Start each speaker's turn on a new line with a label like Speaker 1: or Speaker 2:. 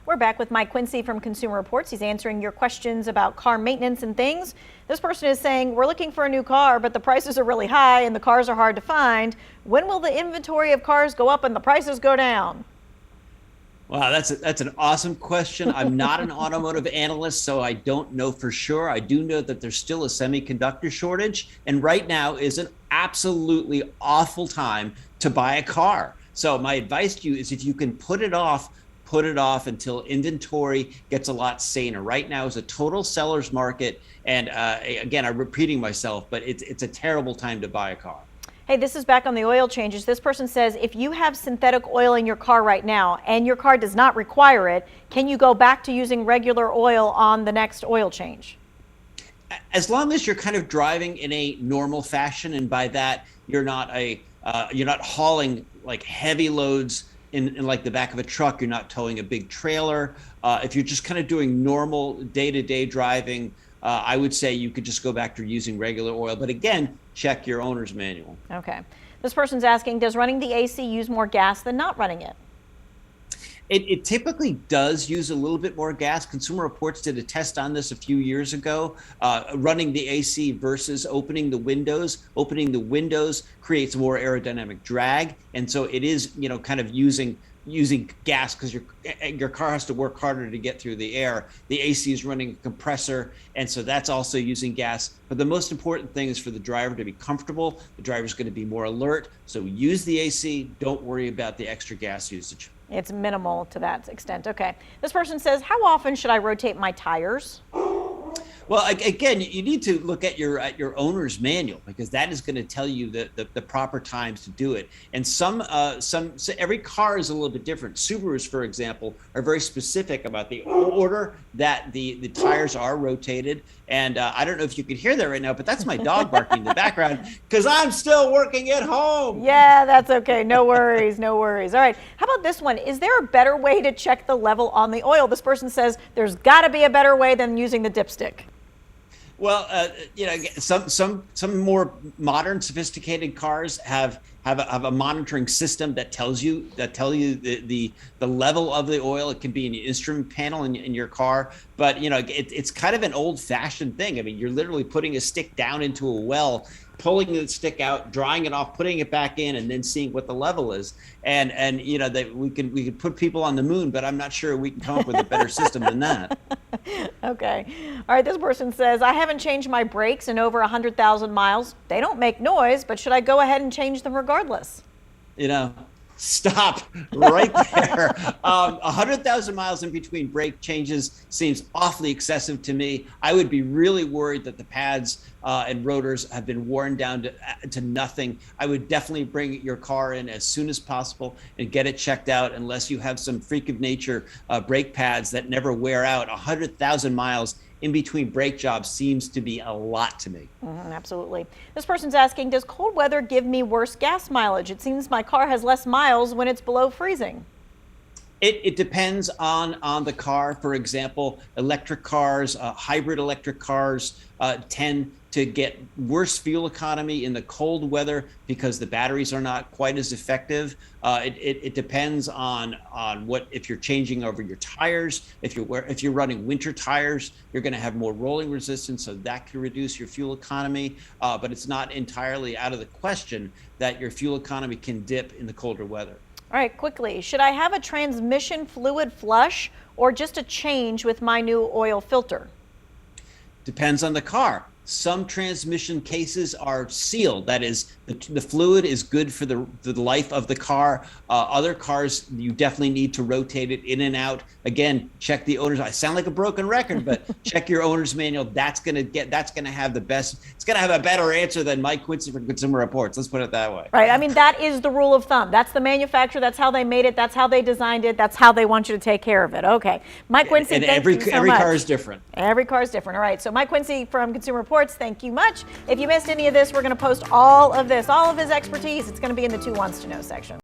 Speaker 1: We're back with Mike Quincy from Consumer Reports. He's answering your questions about car maintenance and things. This person is saying, we're looking for a new car, but the prices are really high and the cars are hard to find. When will the inventory of cars go up and the prices go down?
Speaker 2: Wow, that's an awesome question. I'm not an automotive analyst, so I don't know for sure. I do know that there's still a semiconductor shortage, and right now is an absolutely awful time to buy a car. So my advice to you is if you can put it off until inventory gets a lot saner. Right now is a total seller's market, and again, I'm repeating myself, but it's a terrible time to buy a car.
Speaker 1: Hey, this is back on the oil changes. This person says, if you have synthetic oil in your car right now and your car does not require it, can you go back to using regular oil on the next oil change?
Speaker 2: As long as you're kind of driving in a normal fashion, and by that you're not hauling like heavy loads in like the back of a truck, you're not towing a big trailer. If you're just kind of doing normal day-to-day driving, I would say you could just go back to using regular oil. But again, check your owner's manual.
Speaker 1: Okay. This person's asking, does running the AC use more gas than not running it?
Speaker 2: It typically does use a little bit more gas. Consumer Reports did a test on this a few years ago, running the AC versus opening the windows. Opening the windows creates more aerodynamic drag. And so it is, kind of using gas because your car has to work harder to get through the air. The AC is running a compressor, and so that's also using gas. But the most important thing is for the driver to be comfortable. The driver's going to be more alert. So use the AC. Don't worry about the extra gas usage.
Speaker 1: It's minimal to that extent. Okay. This person says, how often should I rotate my tires?
Speaker 2: Well, again, you need to look at your owner's manual, because that is going to tell you the proper times to do it. And so every car is a little bit different. Subarus, for example, are very specific about the order that the tires are rotated. And I don't know if you can hear that right now, but that's my dog barking in the background because I'm still working at home.
Speaker 1: Yeah, that's okay. No worries, no worries. All right. How about this one? Is there a better way to check the level on the oil? This person says there's got to be a better way than using the dipstick.
Speaker 2: Well, some more modern, sophisticated cars have a monitoring system that tell you the level of the oil. It can be in the instrument panel in your car, but it's kind of an old-fashioned thing. I mean, you're literally putting a stick down into a well, pulling the stick out, drying it off, putting it back in, and then seeing what the level is. And that we could put people on the moon, but I'm not sure we can come up with a better system than that.
Speaker 1: Okay. All right. This person says, I haven't changed my brakes in over 100,000 miles. They don't make noise, but should I go ahead and change them regardless?
Speaker 2: Stop right there. 100,000 miles in between brake changes seems awfully excessive to me. I would be really worried that the pads and rotors have been worn down to nothing. I would definitely bring your car in as soon as possible and get it checked out, unless you have some freak of nature brake pads that never wear out. 100,000 miles in between brake jobs seems to be a lot to me.
Speaker 1: Absolutely. This person's asking, does cold weather give me worse gas mileage? It seems my car has less miles when it's below freezing.
Speaker 2: It depends on the car. For example, electric cars, hybrid electric cars tend to get worse fuel economy in the cold weather because the batteries are not quite as effective. It depends on what, if you're changing over your tires. If you're running winter tires, you're going to have more rolling resistance, so that can reduce your fuel economy. But it's not entirely out of the question that your fuel economy can dip in the colder weather.
Speaker 1: All right, quickly, should I have a transmission fluid flush or just a change with my new oil filter?
Speaker 2: Depends on the car. Some transmission cases are sealed. That is, the fluid is good for the life of the car. Other cars, you definitely need to rotate it in and out. Again, check the owner's. I sound like a broken record, but check your owner's manual. That's gonna have the best. It's gonna have a better answer than Mike Quincy from Consumer Reports. Let's put it that way.
Speaker 1: Right. I mean, that is the rule of thumb. That's the manufacturer. That's how they made it. That's how they designed it. That's how they want you to take care of it. Okay, Mike Quincy.
Speaker 2: And
Speaker 1: thank you so
Speaker 2: every
Speaker 1: much.
Speaker 2: car is different.
Speaker 1: Every car is different. All right. So Mike Quincy from Consumer Reports. Thank you much. If you missed any of this, we're going to post all of this, all of his expertise. It's going to be in the Two Wants to Know section.